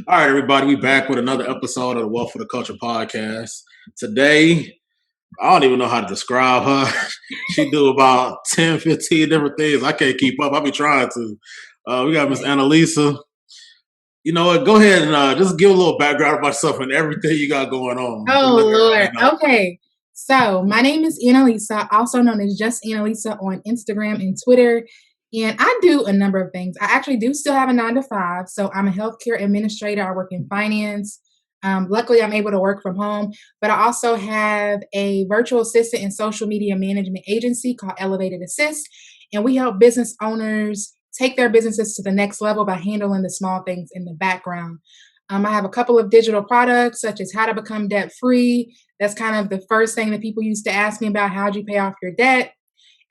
All right, everybody, we back with another episode of the Wealth for the Culture podcast. Today, I don't even know how to describe her. She do about 10, 15 different things. I can't keep up. I be trying to. We got Miss Annalisa. You know what? Go ahead and just give a little background about yourself and everything you got going on. Just Oh, let Lord. everybody know. Okay. So my name is Annalisa, also known as just Annalisa on Instagram and Twitter. And I do a number of things. I actually do still have a 9 to 5. So I'm a healthcare administrator. I work in finance. Luckily, I'm able to work from home, but I also have a virtual assistant and social media management agency called Elevated Assist. And we help business owners take their businesses to the next level by handling the small things in the background. I have a couple of digital products, such as how to become debt free. That's kind of the first thing that people used to ask me about. How'd you pay off your debt?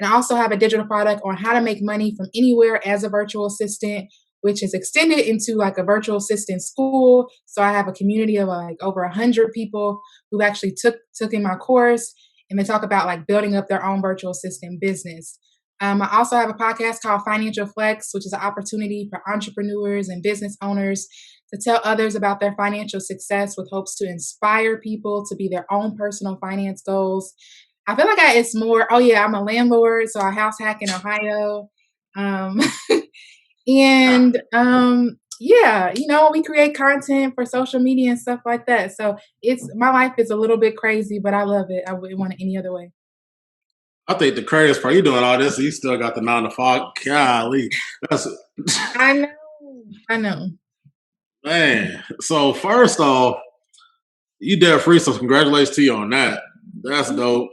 And I also have a digital product on how to make money from anywhere as a virtual assistant, which is extended into like a virtual assistant school. So I have a community of like over 100 people who actually took in my course, and they talk about like building up their own virtual assistant business. I also have a podcast called Financial Flex, which is an opportunity for entrepreneurs and business owners to tell others about their financial success with hopes to inspire people to be their own personal finance goals. I feel like it's more, oh yeah, I'm a landlord, so I house hack in Ohio. Um, and yeah, we create content for social media and stuff like that. So my life is a little bit crazy, but I love it. I wouldn't want it any other way. I think the craziest part, you doing all this, and you still got the 9 to 5. Golly. That's, I know. I know. man. So, first off, you debt free, so congratulations to you on that. That's dope.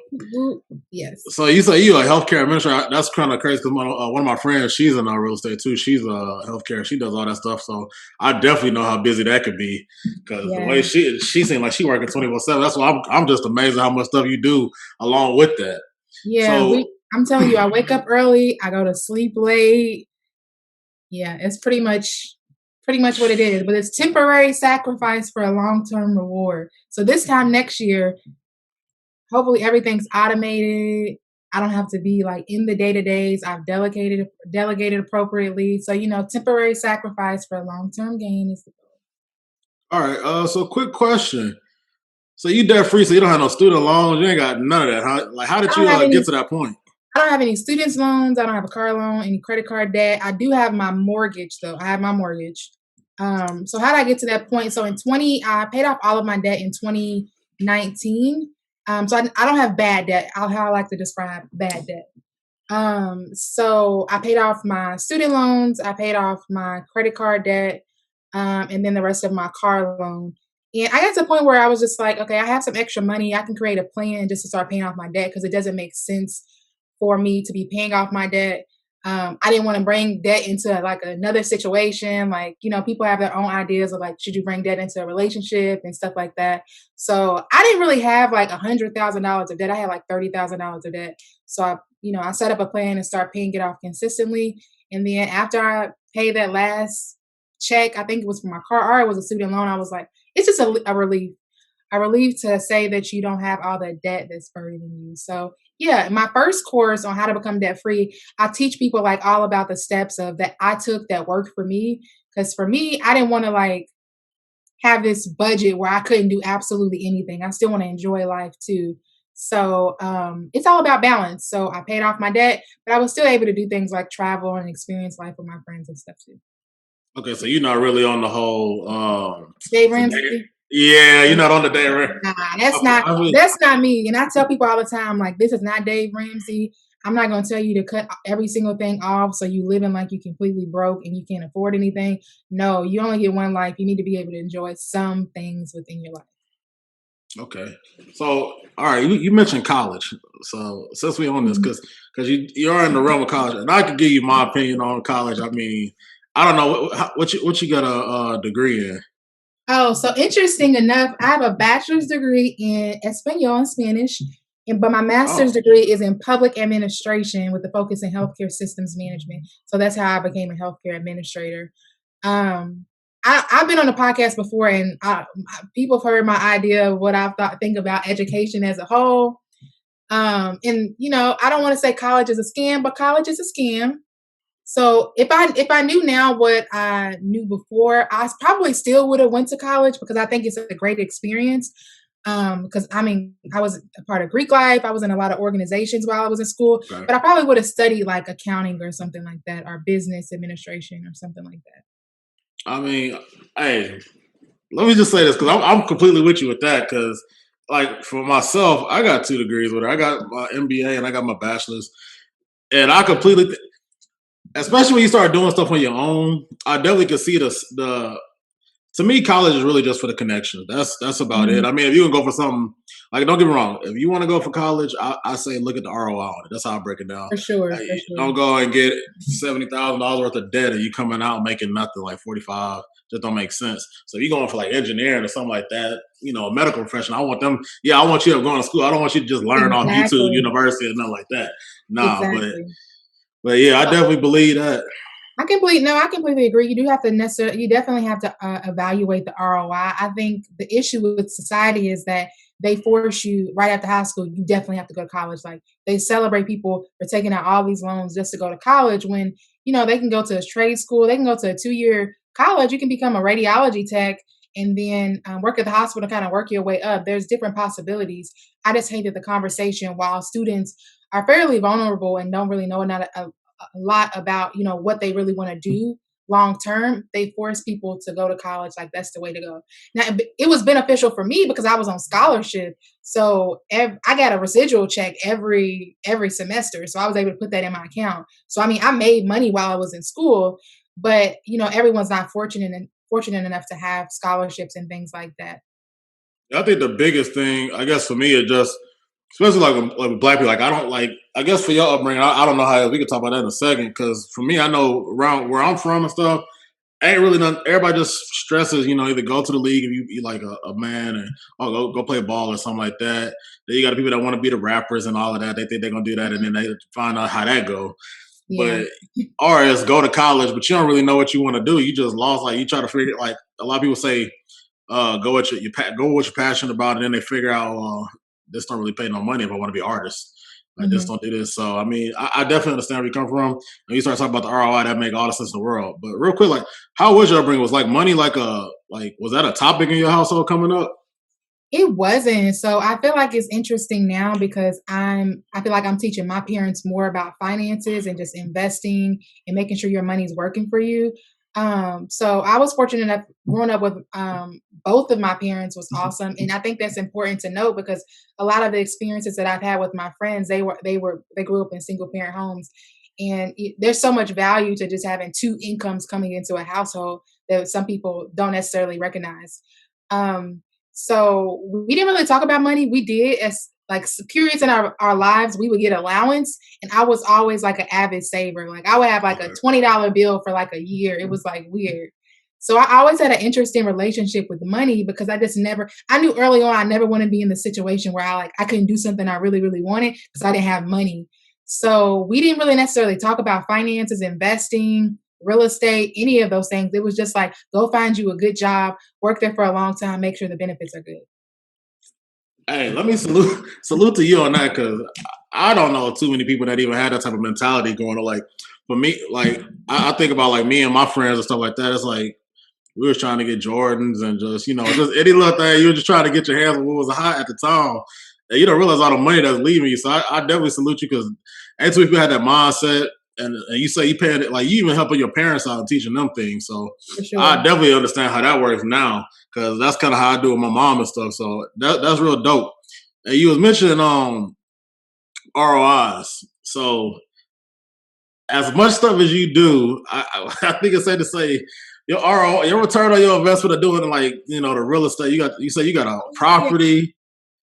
Yes. So you say you a healthcare administrator. That's kind of crazy because one of my friends, she's in real estate too. She's a healthcare. She does all that stuff. So I definitely know how busy that could be because the way she seems like she working 24/7. That's why I'm just amazed at how much stuff you do along with that. Yeah, So I'm telling you, I wake up early, I go to sleep late. Yeah, it's pretty much what it is. But it's temporary sacrifice for a long-term reward. So this time next year, hopefully everything's automated. I don't have to be like in the day-to-days. I've delegated appropriately. So, temporary sacrifice for a long-term gain is the goal. all right. So quick question. So you debt free, so you don't have no student loans. You ain't got none of that. How did I you don't have get any to that point? I don't have any students loans. I don't have a car loan, any credit card debt. I do have my mortgage though. I have my mortgage. So how did I get to that point? So I paid off all of my debt in 2019. So I don't have bad debt. How I like to describe bad debt. So I paid off my student loans. I paid off my credit card debt, and then the rest of my car loan. And I got to the point where I was just like, okay, I have some extra money. I can create a plan just to start paying off my debt because it doesn't make sense for me to be paying off my debt. I didn't want to bring debt into like another situation. Like, people have their own ideas of like, should you bring debt into a relationship and stuff like that. So I didn't really have like $100,000 of debt. I had like $30,000 of debt. So I set up a plan and start paying it off consistently. And then after I paid that last check, I think it was for my car or it was a student loan. I was like, it's just a relief. A relief to say that you don't have all the debt that's burdening you. So yeah, my first course on how to become debt free, I teach people like all about the steps of that I took that worked for me. Because for me, I didn't want to like have this budget where I couldn't do absolutely anything. I still want to enjoy life too. So it's all about balance. So I paid off my debt, but I was still able to do things like travel and experience life with my friends and stuff too. Okay, so you're not really on the whole Dave the Ramsey. yeah, you're not on the day, right? Nah, that's not me. And I tell people all the time, like, this is not Dave Ramsey. I'm not gonna tell you to cut every single thing off so you living like you completely broke and you can't afford anything. No, you only get one life. You need to be able to enjoy some things within your life. Okay. So, all right, you mentioned college. So, since we on this, because you're in the realm of college, and I could give you my opinion on college. I mean, I don't know what you got a degree in. Oh, so interesting enough, I have a bachelor's degree in Espanol and Spanish, but my master's Oh, degree is in public administration with a focus in healthcare systems management. So that's how I became a healthcare administrator. Um, I've been on the podcast before, and people have heard my idea of what think about education as a whole. And I don't want to say college is a scam, but college is a scam. So if I knew now what I knew before, I probably still would have went to college because I think it's a great experience. Because I mean, I was a part of Greek life. I was in a lot of organizations while I was in school, Okay. but I probably would have studied like accounting or something like that, or business administration or something like that. I mean, hey, let me just say this because I'm completely with you with that. Because, like, for myself, I got 2 degrees with it. I got my MBA and I got my bachelor's, and I completely, especially when you start doing stuff on your own, I definitely can see the to me, college is really just for the connections. That's about it. Mhm. I mean, if you can go for something, like, don't get me wrong, if you want to go for college, I say look at the ROI on it. That's how I break it down. For sure, Hey, for sure. don't go and get $70,000 worth of debt and you coming out making nothing like 45. Just don't make sense. So if you're going for like engineering or something like that, a medical profession, I want them. Yeah, I want you to go to school. I don't want you to just learn off YouTube Exactly. University or nothing like that. Nah, Exactly. but yeah, I definitely believe that. I completely agree. You definitely have to evaluate the ROI. I think the issue with society is that they force you right after high school. You definitely have to go to college. Like they celebrate people for taking out all these loans just to go to college when they can go to a trade school, they can go to a 2 year college. You can become a radiology tech and then work at the hospital, kind of work your way up. There's different possibilities. I just hate that the conversation while students are fairly vulnerable and don't really know a lot about what they really want to do long term, they force people to go to college like that's the way to go. Now it was beneficial for me because I was on scholarship, so I got a residual check every semester, so I was able to put that in my account. So I mean, I made money while I was in school, but everyone's not fortunate enough to have scholarships and things like that. I think the biggest thing, I guess, for me is just, especially like with black people, like I don't like. I guess for your upbringing, I don't know how we can talk about that in a second. Because for me, I know around where I'm from and stuff, ain't really none. Everybody just stresses, either go to the league if you like a man, and go play ball or something like that. Then you got the people that want to be the rappers and all of that. They think they're gonna do that, and Mhm. then they find out how that go. Yeah. But or is go to college, but you don't really know what you want to do. You just lost. Like you try to figure. Like a lot of people say, go what go what you're passionate about, and then they figure out this don't really pay no money if I want to be an artist. Like this Mhm. don't do this. So I mean, I definitely understand where you come from. When you start talking about the ROI, that make all the sense in the world. But real quick, like, how was your upbringing? Was like money like was that a topic in your household coming up? It wasn't. So I feel like it's interesting now because I feel like I'm teaching my parents more about finances and just investing and making sure your money's working for you. So I was fortunate enough growing up with both of my parents was awesome. And I think that's important to note because a lot of the experiences that I've had with my friends, they grew up in single parent homes. And there's so much value to just having two incomes coming into a household that some people don't necessarily recognize. Um, so we didn't really talk about money. We did as like periods in our lives, we would get allowance. And I was always like an avid saver. Like I would have like a Okay. $20 bill for like a year. It was like weird. So I always had an interesting relationship with money because I knew early on I never want to be in the situation where I couldn't do something I really, really wanted because I didn't have money. So we didn't really necessarily talk about finances, investing, real estate, any of those things. It was just like, go find you a good job, work there for a long time, make sure the benefits are good. Hey, let me salute to you on that because I don't know too many people that even had that type of mentality going on. Like for me, like I think about like me and my friends and stuff like that. It's like we was trying to get Jordans and just just any little thing. You were just trying to get your hands on what was hot at the time. And you don't realize all the money that's leaving you. So I definitely salute you because ain't too many people had that mindset. And you say you paying it like you even helping your parents out and teaching them things. So For I sure. definitely understand how that works now because that's kind of how I do with my mom and stuff. So that's real dope. And you was mentioning ROIs. So as much stuff as you do, I think it's safe to say your RO, your return on your investment of doing like the real estate. You say you got a Yeah. property,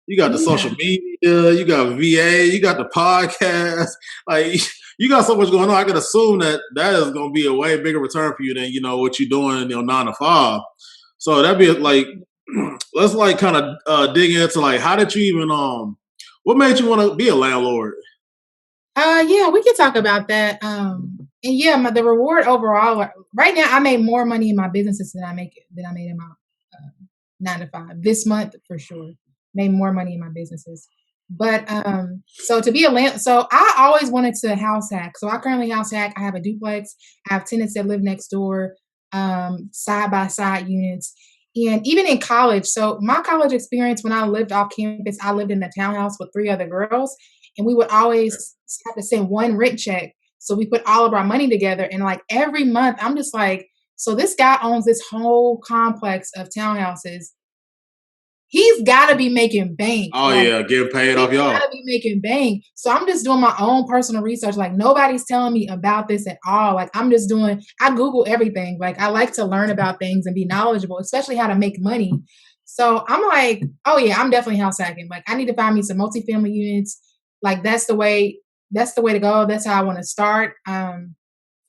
you got the Yeah. social media, you got VA, you got the podcast. Like you got so much going on. I can assume that is going to be a way bigger return for you than what you're doing 9 to 5. So that'd be like let's like kind of dig into like how did you even what made you want to be a landlord? Yeah, we can talk about that. And yeah, the reward overall. Right now, I made more money in my businesses than I made in my 9 to 5 this month for sure. Made more money in my businesses. But so to be a so I always wanted to house hack. So I currently house hack. I have a duplex. I have tenants that live next door, side by side units. And even in college, so my college experience when I lived off campus, I lived in a townhouse with three other girls, and we would always have to send one rent check. So we put all of our money together, and like every month, I'm just like, so this guy owns this whole complex of townhouses. He's got to be making bank. Oh Like yeah, getting paid he's off y'all. gotta be making bank. So I'm just doing my own personal research. Like nobody's telling me about this at all. Like I'm just doing, I Google everything. Like I like to learn about things and be knowledgeable, especially how to make money. So I'm like, oh yeah, I'm definitely house hacking. Like I need to find me some multifamily units. Like that's the way to go. That's how I want to start.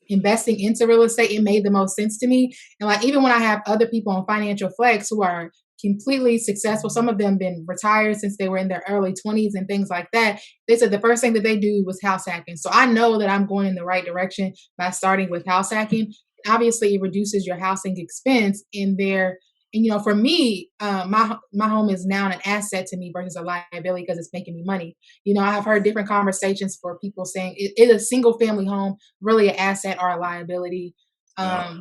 Investing into real estate, it made the most sense to me. And like even when I have other people on Financial Flex who are completely successful, some of them been retired since they were in their early 20s and things like that. They said the first thing that they do was house hacking. So I know that I'm going in the right direction by starting with house hacking. Obviously, it reduces your housing expense in there. And for me, my home is now an asset to me versus a liability because it's making me money. I have heard different conversations for people saying is a single family home really an asset or a liability? Yeah.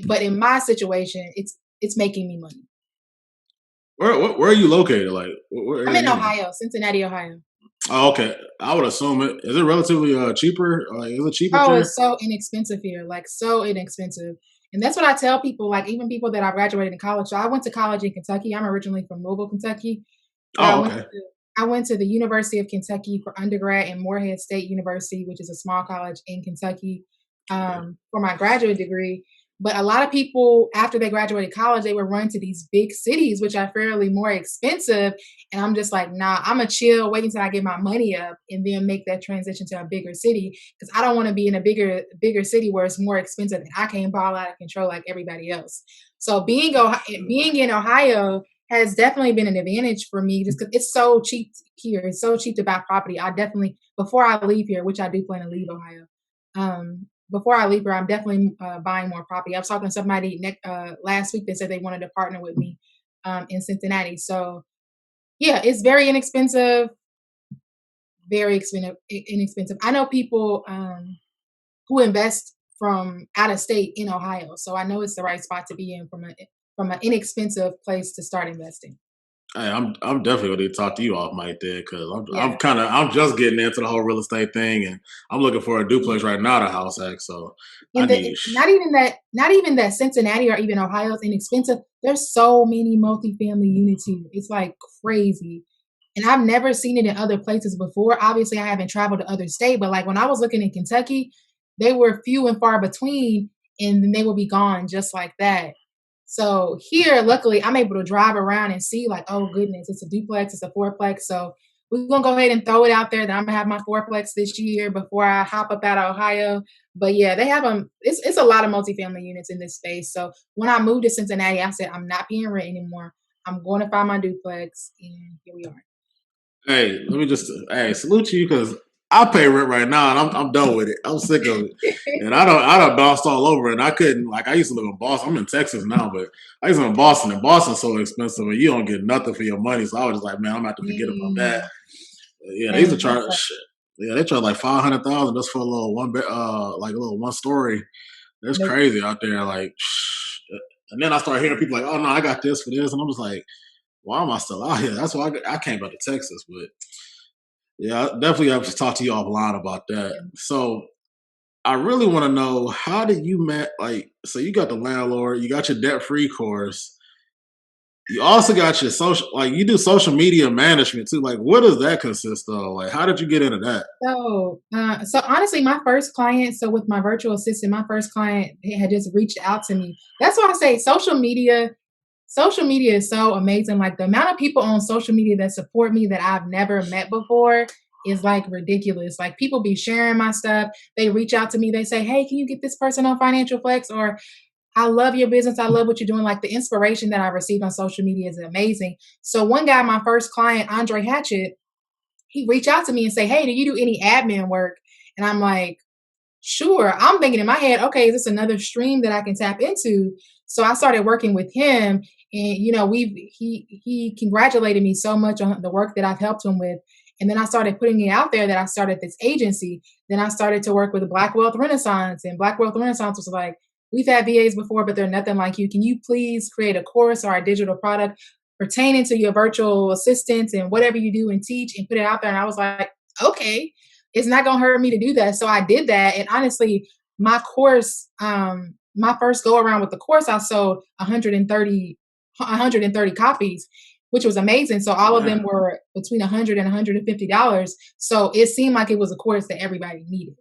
But in my situation, it's making me money. Where are you located? Like where I'm area in you in? Ohio, Cincinnati, Ohio. Oh, okay. I would assume it is it relatively cheaper. Like, is it cheap up Oh, there? it's so inexpensive here, like so inexpensive. And that's what I tell people, like even people that I graduated in college. So I went to college in Kentucky. I'm originally from Louisville, Kentucky, but Oh, okay. I went to the University of Kentucky for undergrad and Morehead State University, which is a small college in Kentucky, for my graduate degree. But a lot of people, after they graduated college, they would run to these big cities, which are fairly more expensive. And I'm just like, nah, I'm a chill, wait until I get my money up and then make that transition to a bigger city. Because I don't want to be in a bigger city where it's more expensive and I can't ball out of control like everybody else. So being in Ohio has definitely been an advantage for me just because it's so cheap here. It's so cheap to buy property. I definitely, before I leave here, which I do plan to leave Ohio, before I leave here, I'm definitely buying more property. I was talking to somebody last week that said they wanted to partner with me in Cincinnati. So yeah, it's very inexpensive, very expensive. Inexpensive. I know people who invest from out of state in Ohio, so I know it's the right spot to be in from an inexpensive place to start investing. Hey, I'm definitely gonna need to talk to you off mic there because I'm Yeah. kind of I'm just getting into the whole real estate thing and I'm looking for a duplex right now to house hack. So I And need. not even that Cincinnati or even Ohio is inexpensive. There's so many multifamily units here. It's like crazy. And I've never seen it in other places before. Obviously, I haven't traveled to other states, but like when I was looking in Kentucky, they were few and far between, and then they would be gone just like that. So here, luckily, I'm able to drive around and see like, oh goodness, it's a duplex, it's a fourplex. So we're gonna go ahead and throw it out there that I'm gonna have my fourplex this year before I hop up out of Ohio. But yeah, they have them. It's a lot of multifamily units in this space. So when I moved to Cincinnati, I said I'm not paying rent anymore. I'm going to find my duplex, and here we are. Hey, let me just hey salute you because I pay rent right now and I'm done with it. I'm sick of it, and I don't bounced all over it. And I couldn't like I used to live in Boston. I'm in Texas now, but I used to live in Boston, and Boston's so expensive, and you don't get nothing for your money. So I was just like, man, I'm gonna have to forget about that. Mm, Yeah, they used to dang, that's charge right. shit. Yeah, they charge like 500,000 just for a little like a little one story. That's Nope. crazy out there. Like, and then I start hearing people like, oh no, I got this for this, and I'm just like, why am I still out here? That's why I came back to Texas, but yeah, I definitely have to talk to you offline about that. So I really want to know how did you met like so you got the landlord, you got your debt free course, you also got your social like you do social media management too. Like what does that consist of? Like how did you get into that? So honestly, my first client, so with my virtual assistant, my first client had just reached out to me. That's why I say social media is so amazing. Like the amount of people on social media that support me that I've never met before is like ridiculous. Like people be sharing my stuff. They reach out to me. They say, "Hey, can you get this person on Financial Flex?" Or "I love your business. I love what you're doing." Like the inspiration that I received on social media is amazing. So one guy, my first client, Andre Hatchett, he reached out to me and say, "Hey, do you do any admin work?" And I'm like, sure. I'm thinking in my head, okay, is this another stream that I can tap into? So I started working with him, and he congratulated me so much on the work that I've helped him with. And then I started putting it out there that I started this agency. Then I started to work with Black Wealth Renaissance, and Black Wealth Renaissance was like, we've had VAs before, but they're nothing like you. Can you please create a course or a digital product pertaining to your virtual assistants and whatever you do and teach and put it out there? And I was like, okay, it's not going to hurt me to do that. So I did that. And honestly, my course, my first go around with the course, I sold 130 copies, which was amazing. So all of them were between $100 and $150. So it seemed like it was a course that everybody needed.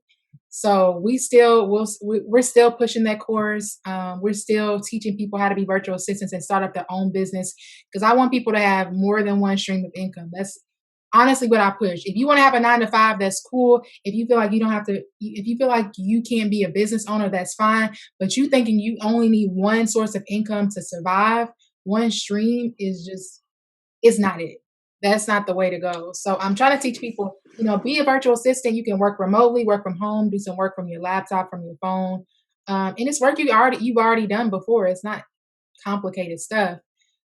So we're still pushing that course. We're still teaching people how to be virtual assistants and start up their own business, because I want people to have more than one stream of income. That's honestly what I push. If you want to have a 9-to-5, that's cool. If you feel like you don't have to, if you feel like you can't be a business owner, that's fine. But you thinking you only need one source of income to survive, one stream, is not it. That's not the way to go. So I'm trying to teach people, be a virtual assistant. You can work remotely, work from home, do some work from your laptop, from your phone. And it's work you've already done before. It's not complicated stuff.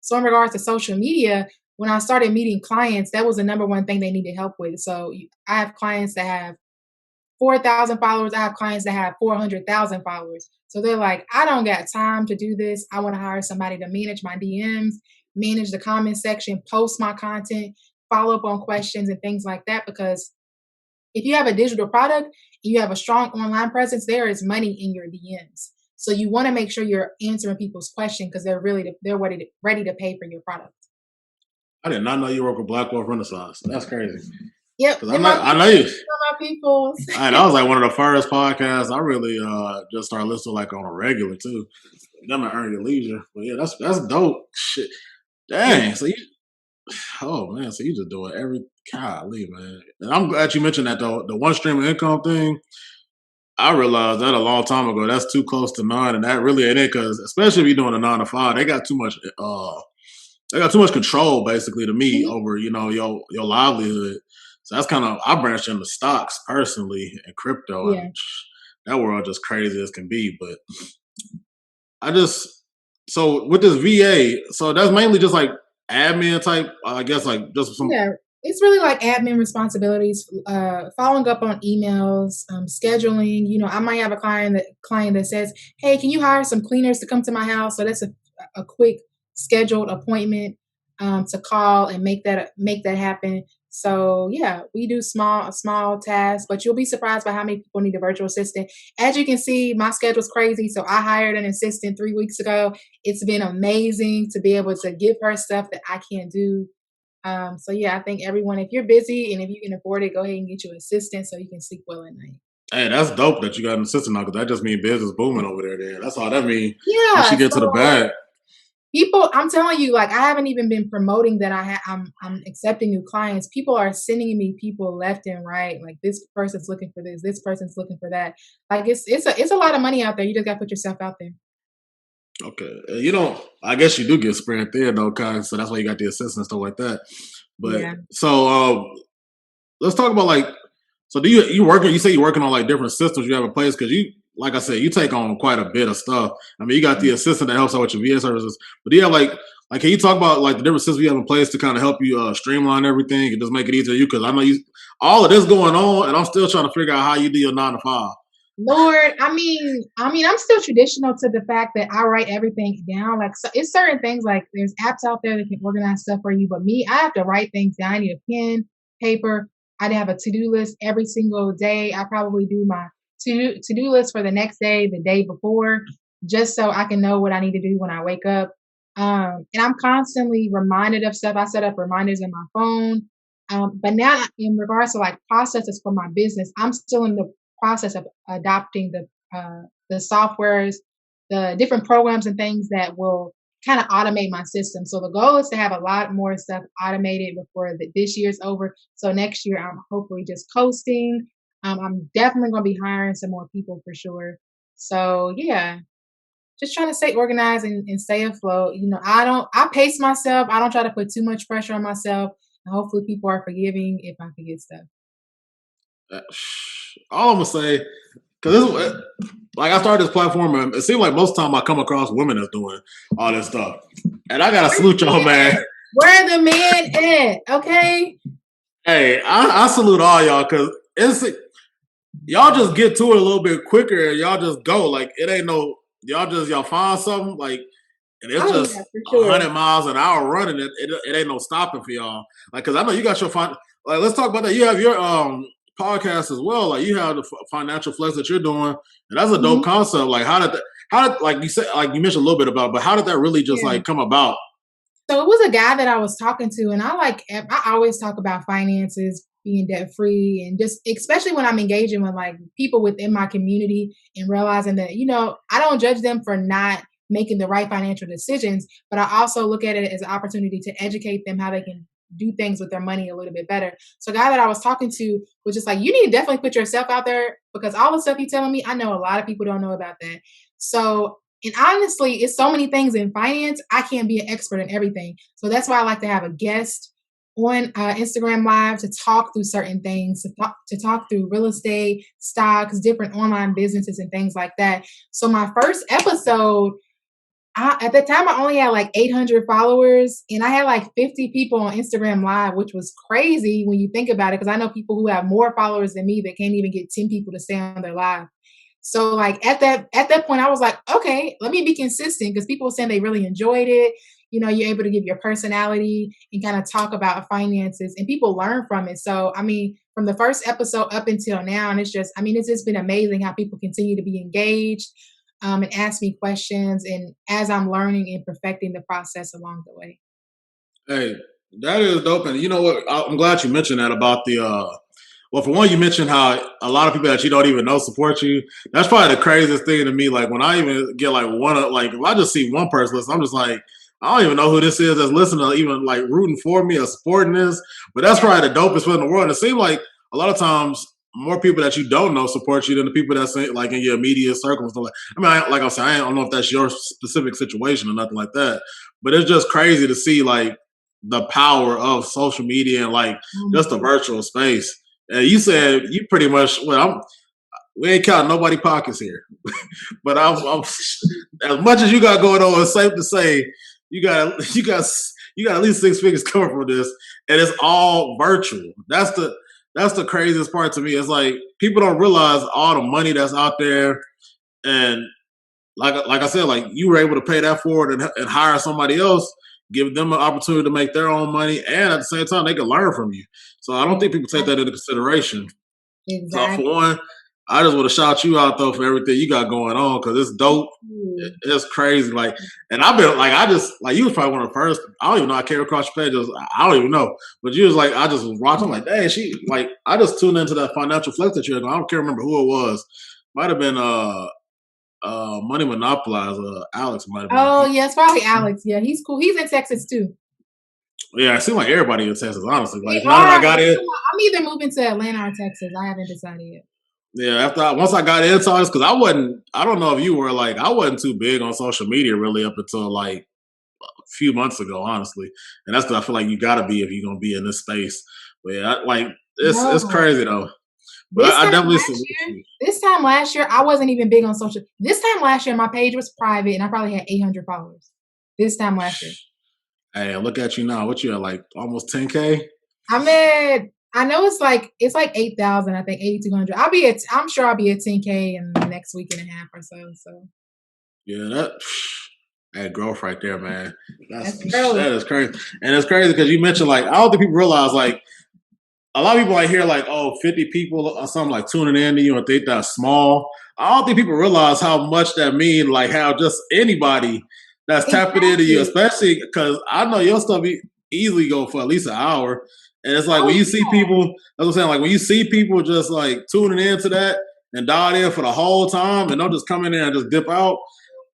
So in regards to social media, when I started meeting clients, that was the number one thing they needed help with. So I have clients that have 4,000 followers. I have clients that have 400,000 followers. So they're like, I don't got time to do this. I want to hire somebody to manage my DMs, manage the comment section, post my content, follow up on questions and things like that. Because if you have a digital product and you have a strong online presence, there is money in your DMs. So you want to make sure you're answering people's questions, because they're ready to pay for your product. I did not know you work with Black Wealth Renaissance. That's crazy. Yep. I know you. My peoples. That was like one of the first podcasts I really just started listening like on a regular too. Them and Earn Your Leisure. But yeah, that's dope. Shit. Dang. So you just doing every golly, man. And I'm glad you mentioned that though. The one stream of income thing, I realized that a long time ago. That's too close to none, and that really ain't it. Because especially if you're doing a 9-to-5, they got too much. They got too much control, basically, to me over your livelihood. So that's kind of, I branched into stocks personally and crypto, and that world just crazy as can be. But so with this VA, so that's mainly just like admin type, I guess, like just some. Yeah, it's really like admin responsibilities, following up on emails, scheduling. I might have a client that says, "Hey, can you hire some cleaners to come to my house?" So that's a quick scheduled appointment to call and make that happen. So yeah, we do small tasks, but you'll be surprised by how many people need a virtual assistant. As you can see, my schedule's crazy. So I hired an assistant 3 weeks ago. It's been amazing to be able to give her stuff that I can't do. So yeah, I think everyone, if you're busy and if you can afford it, go ahead and get you an assistant so you can sleep well at night. Hey, that's dope that you got an assistant now, because that just means business booming over there. Then that's all that means. Yeah, once you get to the bag. People, I'm telling you, like, I haven't even been promoting that I'm accepting new clients. People are sending me people left and right. Like, this person's looking for this person's looking for that. Like, it's a lot of money out there. You just got to put yourself out there. Okay, I guess you do get spread thin though, cause so that's why you got the assistants and stuff like that. But so let's talk about like, so do you working? You say you're working on like different systems you have in place, because you, like I said, you take on quite a bit of stuff. I mean, you got the assistant that helps out with your VA services, but do you have like can you talk about like the different systems you have in place to kind of help you streamline everything and just make it easier for you? Because I know all of this going on, and I'm still trying to figure out how you do your 9-to-5. Lord, I mean, I'm still traditional to the fact that I write everything down. Like, so it's certain things, like there's apps out there that can organize stuff for you, but me, I have to write things down. I need a pen, paper. I have a to-do list every single day. I probably do my to-do list for the next day, the day before, just so I can know what I need to do when I wake up. And I'm constantly reminded of stuff. I set up reminders in my phone. But now in regards to like processes for my business, I'm still in the process of adopting the softwares, the different programs and things that will kind of automate my system. So the goal is to have a lot more stuff automated before this year's over. So next year, I'm hopefully just coasting. I'm definitely going to be hiring some more people for sure. So yeah, just trying to stay organized and stay afloat. I pace myself. I don't try to put too much pressure on myself. And hopefully people are forgiving if I forget stuff. All I'm gonna say, because like I started this platform, and it seems like most of the time I come across women that's doing all this stuff, and I gotta salute y'all, man. Where the man at? Okay. Hey, I salute all y'all because it's y'all just get to it a little bit quicker and y'all just go. Like it ain't no y'all find something like and it's Oh just yeah, for sure. 100 miles an hour running. It ain't no stopping for y'all. Like because I know you got your like let's talk about that. You have your podcast as well. Like you have the financial flex that you're doing, and that's a dope Mhm. concept. Like how did like you said like you mentioned a little bit about, it, but how did that really just Yeah. like come about? So it was a guy that I was talking to, and I always talk about finances, being debt free, and just especially when I'm engaging with like people within my community and realizing that, I don't judge them for not making the right financial decisions, but I also look at it as an opportunity to educate them how they can do things with their money a little bit better. So a guy that I was talking to was just like, you need to definitely put yourself out there because all the stuff you're telling me, I know a lot of people don't know about that. So and honestly, it's so many things in finance. I can't be an expert in everything. So that's why I like to have a guest on Instagram Live to talk through certain things, to talk through real estate, stocks, different online businesses, and things like that. So my first episode, at the time, I only had like 800 followers, and I had like 50 people on Instagram Live, which was crazy when you think about it. Because I know people who have more followers than me that can't even get 10 people to stay on their live. So like at that point, I was like, okay, let me be consistent because people were saying they really enjoyed it. You're able to give your personality and kind of talk about finances, and people learn from it. So I mean, from the first episode up until now, and it's just been amazing how people continue to be engaged and ask me questions, and as I'm learning and perfecting the process along the way. Hey, that is dope. And you know what? I'm glad you mentioned that about the. Well, for one, you mentioned how a lot of people that you don't even know support you. That's probably the craziest thing to me. Like when I even get like like if I just see one person listen, I'm just like, I don't even know who this is that's listening, or even like rooting for me or supporting this. But that's Yeah. probably the dopest one in the world. And it seems like a lot of times more people that you don't know support you than the people that's like in your immediate circles. Like, I mean, like I said, I don't know if that's your specific situation or nothing like that. But it's just crazy to see like the power of social media and like Oh my just the goodness. virtual space. And you said you pretty much we ain't counting nobody pockets here, but I'm as much as you got going on. It's safe to say you got at least 6 figures coming from this, and it's all virtual. That's the craziest part to me. It's like people don't realize all the money that's out there, and like I said, like you were able to pay that forward and hire somebody else, give them an opportunity to make their own money, and at the same time they can learn from you. So I don't think people take that into consideration. So for Exactly. one, I just want to shout you out though for everything you got going on because it's Thank dope. you. It's crazy. Like, and I've been like, I just like you was probably one of the first. I don't even know. I came across your pages. I don't even know. But you was like, I just was watching. I'm like, dang, she like. I just tuned into that financial flex that you're going. I don't care remember who it was. Might have been Money Monopolize. Alex might have been. Oh yeah, it's probably Alex. Yeah, he's cool. He's in Texas too. Yeah, it seemed like everybody in Texas. Honestly, They like now that I are. got it, I'm either moving to Atlanta or Texas. I haven't decided yet. yeah. Once I got into this, because I wasn't. I don't know if you were like I wasn't too big on social media really up until like few months ago, honestly. And that's what I feel like you got to be if you're gonna be in this space. But yeah, like it's No. crazy though. But This I time definitely last salute year, you. this time last year, I wasn't even big on social. This time last year, my page was private, and I probably had 800 followers. This time last year, Hey, look at you now. What you at like almost 10K? I'm at. I know it's like 8,000. I think 8,200. I'm sure I'll be at 10K in the next week and a half or so. So Yeah, that growth right there, man. that's That growth. is crazy. And it's crazy because you mentioned like I don't think people realize like a lot of people like hear like, oh, 50 people or something like tuning in to you and think that's small. I don't think people realize how much that means, like how just anybody that's tapping into you, Exactly. especially because I know your stuff easily go for at least an hour. And it's like when Oh you see people, that's what I'm saying, like when you see people just like tuning into that and dial in for the whole time and don't just come in there and just dip out,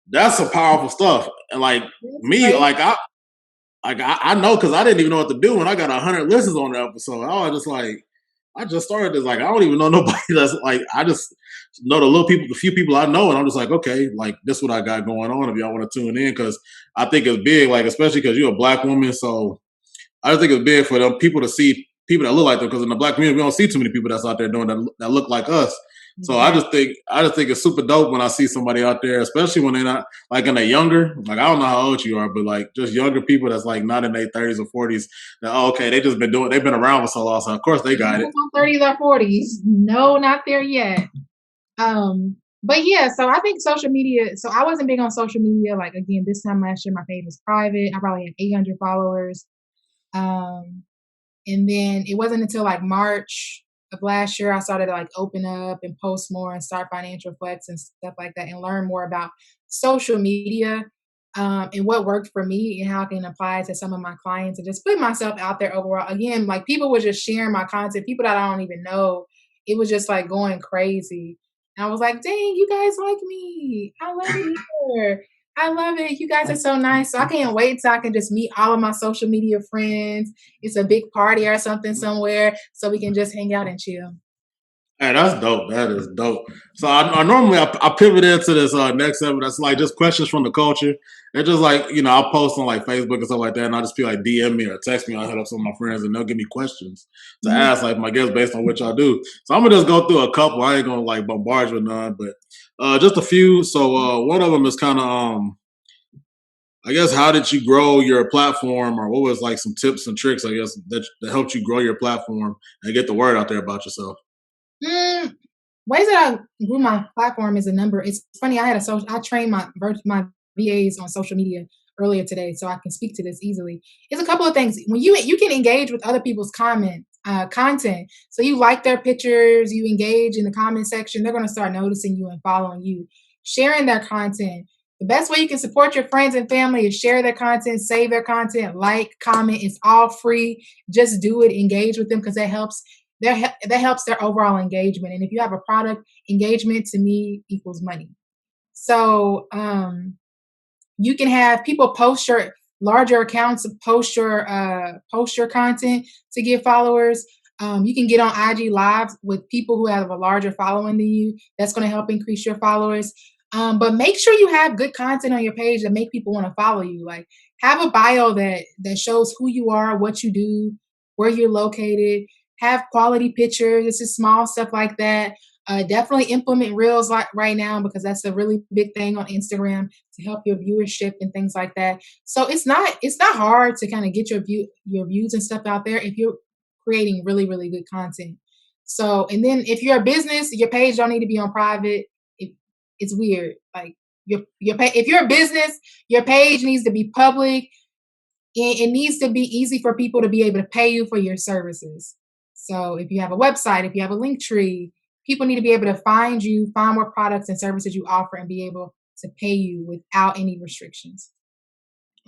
that's some powerful stuff. And like yeah, that's me, great. I know because I didn't even know what to do when I got 100 listens on the episode. I was just like, I just started this. Like, I don't even know nobody that's like, I just know the few people I know, and I'm just like, okay, like this is what I got going on. If y'all want to tune in, because I think it's big, like especially because you're a black woman, so I just think it's big for them people to see people that look like them. Because in the black community, we don't see too many people that's out there doing that look like us. So I just think it's super dope when I see somebody out there, especially when they're not like in a younger, like I don't know how old you are, but like just younger people that's like not in their 30s or 40s. That okay, they've been around for so long, so of course they got it. 30s or 40s. No, not there yet. But yeah, so I think social media. So I wasn't big on social media. Like again, this time last year, my page was private. I probably had 800 followers. Um, and then it wasn't until like March of last year I started to like open up and post more and start financial flex and stuff like that and learn more about social media and what worked for me and how I can apply it to some of my clients and just put myself out there overall. Again, like people were just sharing my content, people that I don't even know. It was just like going crazy. And I was like, dang, you guys like me. I love it here. I love it. You guys are so nice. So I can't wait till I can just meet all of my social media friends. It's a big party or something somewhere so we can just hang out and chill. Hey, that's dope. That is dope. So I normally I pivot into this next segment. That's like just questions from the culture. They're just like I'll post on like Facebook and stuff like that, and I just feel like DM me or text me. I'll hit up some of my friends, and they'll give me questions to Mhm. ask like my guests based on what y'all do. So I'm gonna just go through a couple. I ain't gonna like bombard you with none, but just a few. So one of them is kind of I guess how did you grow your platform, or what was like some tips and tricks I guess that helped you grow your platform and get the word out there about yourself. Mm, Ways that I grew my platform is a number. It's funny. I trained my VAs on social media earlier today, so I can speak to this easily. It's a couple of things. When you can engage with other people's content, so you like their pictures, you engage in the comment section, they're going to start noticing you and following you, sharing their content. The best way you can support your friends and family is share their content, save their content, like, comment. It's all free. Just do it. Engage with them because that helps their overall engagement. And if you have a product, engagement to me equals money. So you can have people post your larger accounts, post your content to get followers. You can get on IG Live with people who have a larger following than you. That's going to help increase your followers. But make sure you have good content on your page that make people want to follow you. Like have a bio that shows who you are, what you do, where you're located. Have quality pictures. It's just small stuff like that. Definitely implement reels like right now because that's a really big thing on Instagram to help your viewership and things like that. So it's not hard to kind of get your views and stuff out there if you're creating really really good content. So and then if you're a business, your page don't need to be on private. It's weird. Like if you're a business, your page needs to be public. It needs to be easy for people to be able to pay you for your services. So if you have a website, if you have a link tree, people need to be able to find you, find what products and services you offer, and be able to pay you without any restrictions.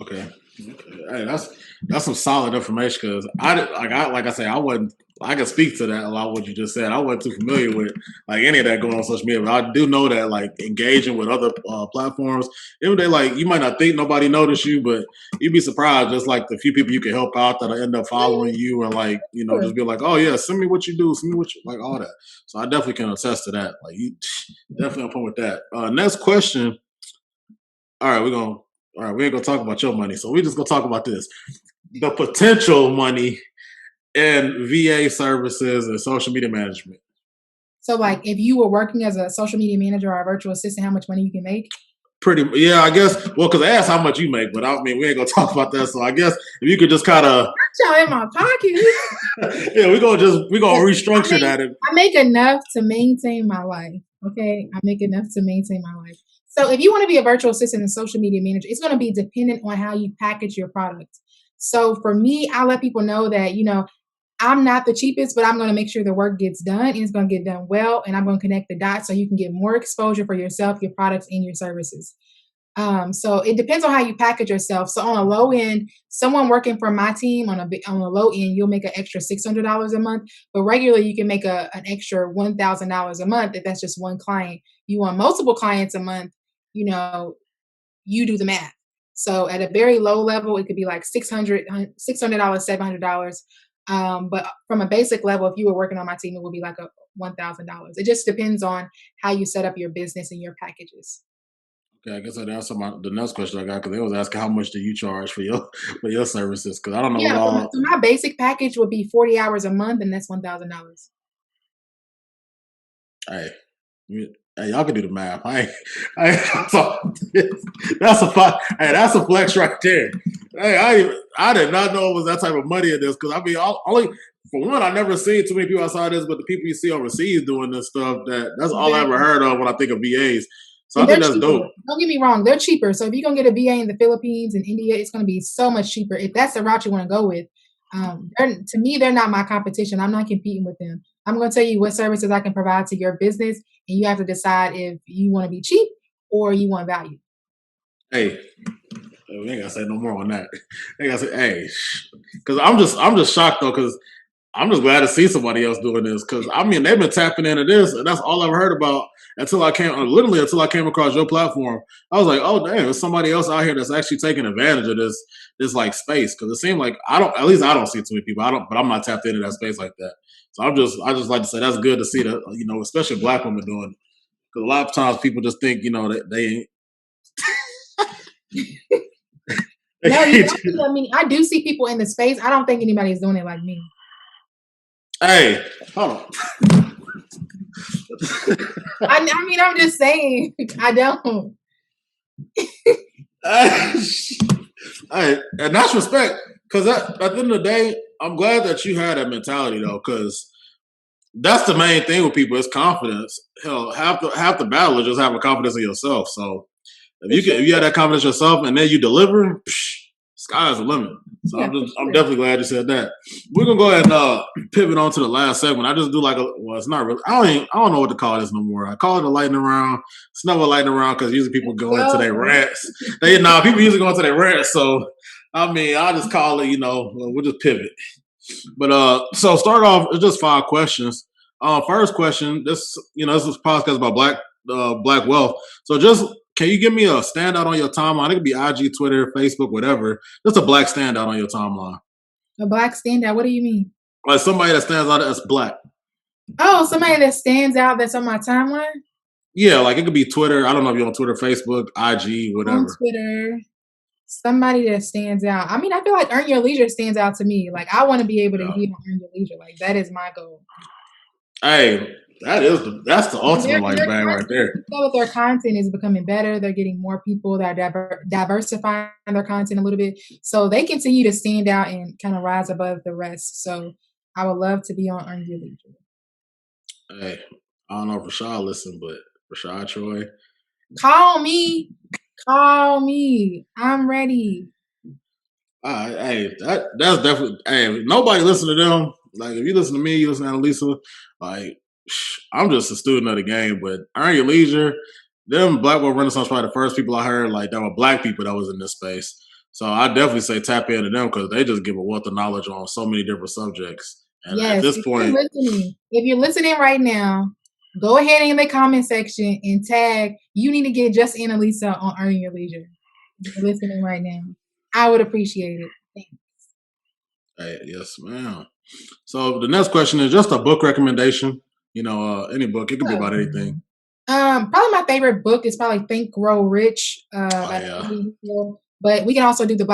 Okay. Okay. Hey, that's some solid information because like I say I wasn't I can speak to that a lot what you just said. I wasn't too familiar with like any of that going on social media, but I do know that like engaging with other platforms, even they like you might not think nobody noticed you, but you'd be surprised just like the few people you can help out that'll end up following you and like Sure. just be like, oh yeah, send me what you do, send me what you like all that. So I definitely can attest to that. Like you definitely on point with that. Next question. All right, we're gonna. All right, we ain't gonna talk about your money, so we just gonna talk about this: the potential money in VA services and social media management. So, like, if you were working as a social media manager or a virtual assistant, how much money you can make? Pretty, yeah, I guess. Well, because I asked how much you make, but I mean, we ain't gonna talk about that. So I guess if you could just kind of, Y'all in my pocket. yeah, we gonna I restructure make that. I make enough to maintain my life. Okay, I make enough to maintain my life. So if you want to be a virtual assistant and social media manager, it's going to be dependent on how you package your product. So for me, I let people know that I'm not the cheapest, but I'm going to make sure the work gets done and it's going to get done well, and I'm going to connect the dots so you can get more exposure for yourself, your products, and your services. So it depends on how you package yourself. So on a low end, someone working for my team on a low end, you'll make an extra $600 a month. But regularly, you can make an extra $1,000 a month if that's just one client. You want multiple clients a month, you know, you do the math. So at a very low level, it could be like $600, $700. But from a basic level, if you were working on my team, it would be like a $1,000. It just depends on how you set up your business and your packages. Okay, I guess I'd answer the next question I got because they was asking how much do you charge for your for your services because I don't know what Yeah, all. so my basic package would be 40 hours a month, and that's $1,000. Hey. Hey, y'all can do the math. That's a hey, that's a flex right there. Hey, I did not know it was that type of money in this because I mean, only for one, I never seen too many people outside this, but the people you see overseas doing this stuff, that's all I ever Exactly. heard of when I think of VAs. So I And they're think that's cheaper. dope. Don't get me wrong, they're cheaper. So if you're gonna get a VA in the Philippines and India, it's gonna be so much cheaper. If that's the route you want to go with, to me, they're not my competition. I'm not competing with them. I'm gonna tell you what services I can provide to your business, and you have to decide if you want to be cheap or you want value. Hey, we ain't gotta say no more on that. They gotta say, hey, because I'm just shocked though, because I'm just glad to see somebody else doing this because I mean they've been tapping into this and that's all I've heard about until I came across your platform. I was like, oh damn, there's somebody else out here that's actually taking advantage of this like space because it seemed like I don't see too many people. I don't, but I'm not tapped into that space like that. So I just like to say that's good to see that especially black women doing it because a lot of times people just think that they ain't. No, you don't. I mean, I do see people in the space. I don't think anybody's doing it like me. Hey, hold on. I mean, I'm just saying, I don't. Hey, and that's respect. Because at the end of the day, I'm glad that you had that mentality though, because that's the main thing with people is confidence. Hell, half the battle is just having confidence in yourself. So if you have that confidence in yourself and then you deliver, sky's the limit. So Yeah, for I'm sure. definitely glad you said that. We're gonna go ahead and pivot on to the last segment. I just do like it's not really. I don't know what to call this no more. I call it a lightning round. It's never a lightning round because usually people go into their Well, rants. People usually go into their rants. So I mean, I just call it. We'll just pivot. But so start off. It's just 5 questions. First question. This is a podcast about black wealth. So just can you give me a standout on your timeline? It could be IG, Twitter, Facebook, whatever. Just a black standout on your timeline. a black standout. What do you mean? Like somebody that stands out as black. Oh, somebody that stands out that's on my timeline Yeah, like it could be Twitter. I don't know if you're on Twitter, Facebook, IG, on whatever. Twitter. Somebody that stands out. I mean, I feel like Earn Your Leisure stands out to me. Like, I want to be able to Yeah. be on Earn Your Leisure. Like, that is my goal. Hey, that's the And ultimate like bag right you there. can tell that their content is becoming better. They're getting more people that are diversifying their content a little bit, so they continue to stand out and kind of rise above the rest. So, I would love to be on Earn Your Leisure. Hey, I don't know if Rashad listened, but Rashad Troy. Call me, call me. I'm ready. Hey, that's definitely. Hey, nobody listen to them. Like if you listen to me, you listen to Annalisa. Like I'm just a student of the game. But Earn Your Leisure, them Black World Renaissance probably the first people I heard like that were black people that was in this space. So I definitely say tap into them because they just give a wealth of knowledge on so many different subjects. And at Yes, this point, if you're listening right now, go ahead in the comment section and tag. You need to get just Annalisa on Earn Your Leisure. If you're listening right now, I would appreciate it. Thanks. hey, yes, ma'am. So the next question is just a book recommendation. Any book. It could be about anything. Probably my favorite book is probably Think Grow Rich Oh by yeah. Abell. But we can also do the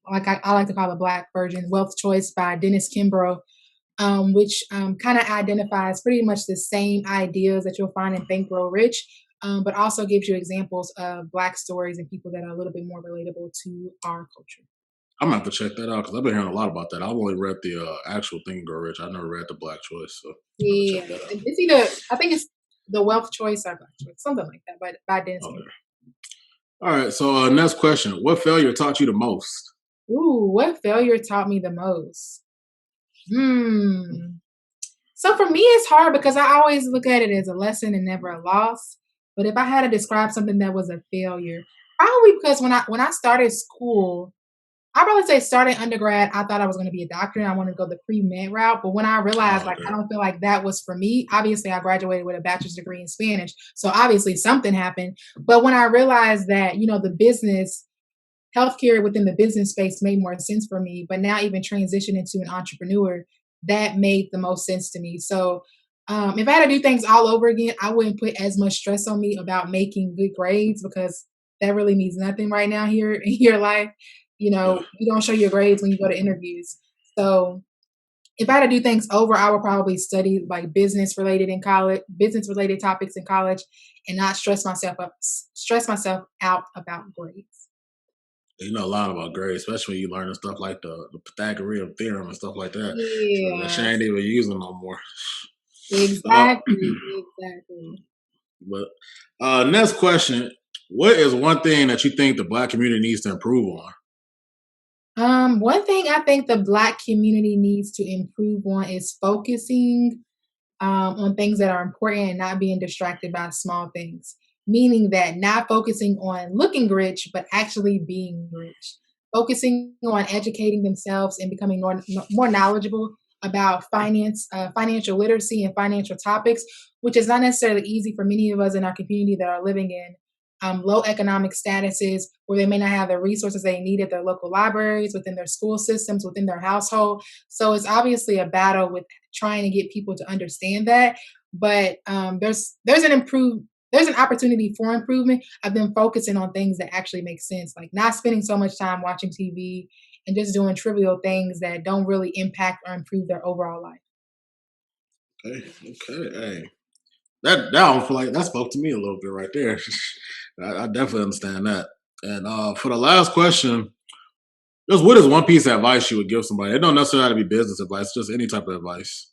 I like to call the black version, Wealth Choice by Dennis Kimbrough, which kind of identifies pretty much the same ideas that you'll find in Think Grow Rich, but also gives you examples of black stories and people that are a little bit more relatable to our culture. I'm gonna have to check that out because I've been hearing a lot about that. I've only read the actual Think and Grow Rich. I never read the Black Choice, so I'm gonna check Yeah, that out. it's either I think it's the Wealth Choice or Black Choice, something like that, but by Dennis Okay. Kimbrough. All right. So next question: what failure taught you the most? Ooh, what failure taught me the most? Hmm. So for me, it's hard because I always look at it as a lesson and never a loss. But if I had to describe something that was a failure, probably because when I started school, I probably say starting undergrad, I thought I was going to be a doctor and I wanted to go the pre-med route. But when I realized Oh, like I okay. don't feel like that was for me, obviously I graduated with a bachelor's degree in Spanish. So obviously something happened. But when I realized that, the business healthcare within the business space made more sense for me, but now even transition into an entrepreneur, that made the most sense to me. So if I had to do things all over again, I wouldn't put as much stress on me about making good grades because that really means nothing right now here in your life. Yeah. You don't show your grades when you go to interviews. So if I had to do things over, I would probably study like business related in college, business related topics in college, and not stress myself out about grades. You know a lot about grades, especially when you learning stuff like the Pythagorean theorem and stuff like that. So that she Yeah, ain't even using no more. Uh, exactly, exactly. but next question: what is one thing that you think the Black community needs to improve on? One thing I think the Black community needs to improve on is focusing on things that are important and not being distracted by small things. Meaning that not focusing on looking rich, but actually being rich. Focusing on educating themselves and becoming more knowledgeable about financial literacy and financial topics, which is not necessarily easy for many of us in our community that are living in low economic statuses where they may not have the resources they need at their local libraries, within their school systems, within their household. So it's obviously a battle with trying to get people to understand that. But there's an opportunity for improvement. I've been focusing on things that actually make sense, like not spending so much time watching TV and just doing trivial things that don't really impact or improve their overall life. Okay, okay, hey, that I feel like that spoke to me a little bit right there. I definitely understand that. And for the last question, just what is one piece of advice you would give somebody? It don't necessarily have to be business advice, just any type of advice.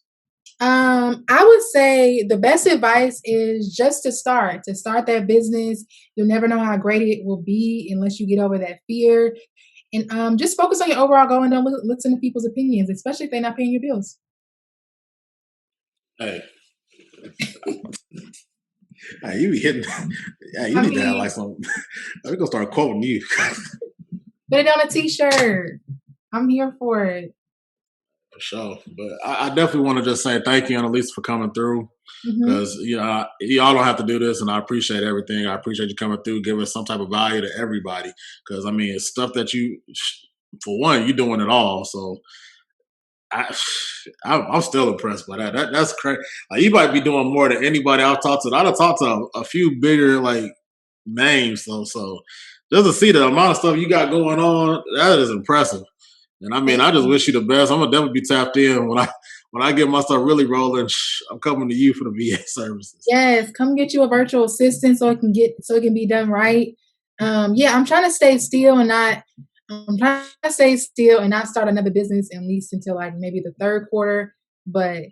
I would say the best advice is just to start that business. You'll never know how great it will be unless you get over that fear. And just focus on your overall goal and don't listen to people's opinions, especially if they're not paying your bills. Hey, hey, you be hitting. Hey, you I need to have mean, like some. We're gonna start quoting you put it on a t-shirt. I'm here for it. for sure. But I definitely want to just say thank you, Annalisa, for coming through. Hmm. Because y'all don't have to do this, and I appreciate everything. I appreciate you coming through, giving some type of value to everybody. Because I mean, it's stuff that you, for one, you're doing it all. So I, I'm still impressed by that. That's crazy. Like, you might be doing more than anybody I've talked to. I've talked to a few bigger like names. So just to see the amount of stuff you got going on, that is impressive. And I mean, Thank I just you. wish you the best. I'm gonna definitely be tapped in when I get my stuff really rolling. I'm coming to you for the VA services. Yes, come get you a virtual assistant so it can be done right. Yeah, I'm trying to stay still and not start another business at least until like maybe the third quarter. But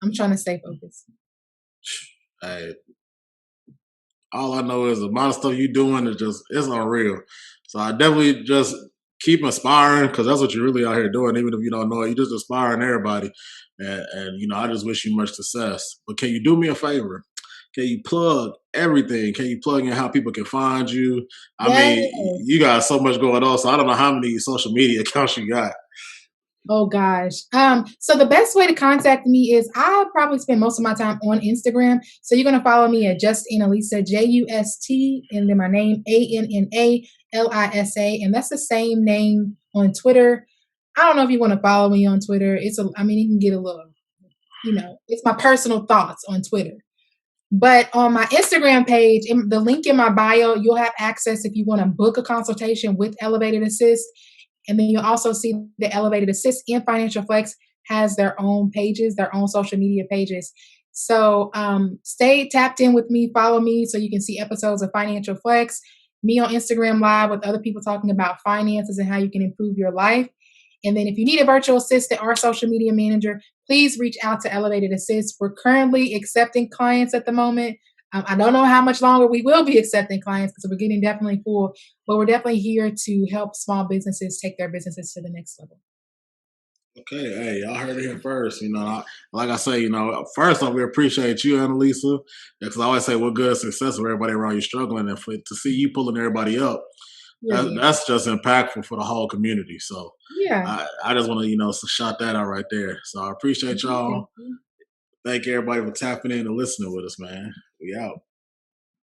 I'm trying to stay focused. Hey, all I know is the amount of stuff you doing is just it's unreal. So I definitely just keep inspiring because that's what you're really out here doing. Even if you don't know it, you just inspiring everybody. And I just wish you much success. But can you do me a favor? Can you plug everything? Can you plug in how people can find you? I Yes. mean, you got so much going on, so I don't know how many social media accounts you got. Oh gosh. So the best way to contact me is I probably spend most of my time on Instagram. So you're gonna follow me at Just Annalisa, JUST, and then my name ANNALISA, and that's the same name on Twitter. I don't know if you want to follow me on Twitter. I mean, you can get a little, it's my personal thoughts on Twitter. But on my Instagram page, in the link in my bio, you'll have access if you want to book a consultation with Elevated Assist. And then you'll also see the Elevated Assist and Financial Flex has their own pages, their own social media pages. So stay tapped in with me, follow me so you can see episodes of Financial Flex, me on Instagram Live with other people talking about finances and how you can improve your life. And then if you need a virtual assistant or social media manager, please reach out to Elevated Assist. We're currently accepting clients at the moment. I don't know how much longer we will be accepting clients because we're getting definitely full, but we're definitely here to help small businesses take their businesses to the next level. Okay, hey, y'all heard it here first. Like I say, first off, we appreciate you, Annalisa, because I always say what good success for everybody around you struggling, and to see you pulling everybody up, Period. that's just impactful for the whole community. So Yeah. I just want to, shout that out right there. So I appreciate Mhm. Thank y'all. you. Thank everybody for tapping in and listening with us, man. We out.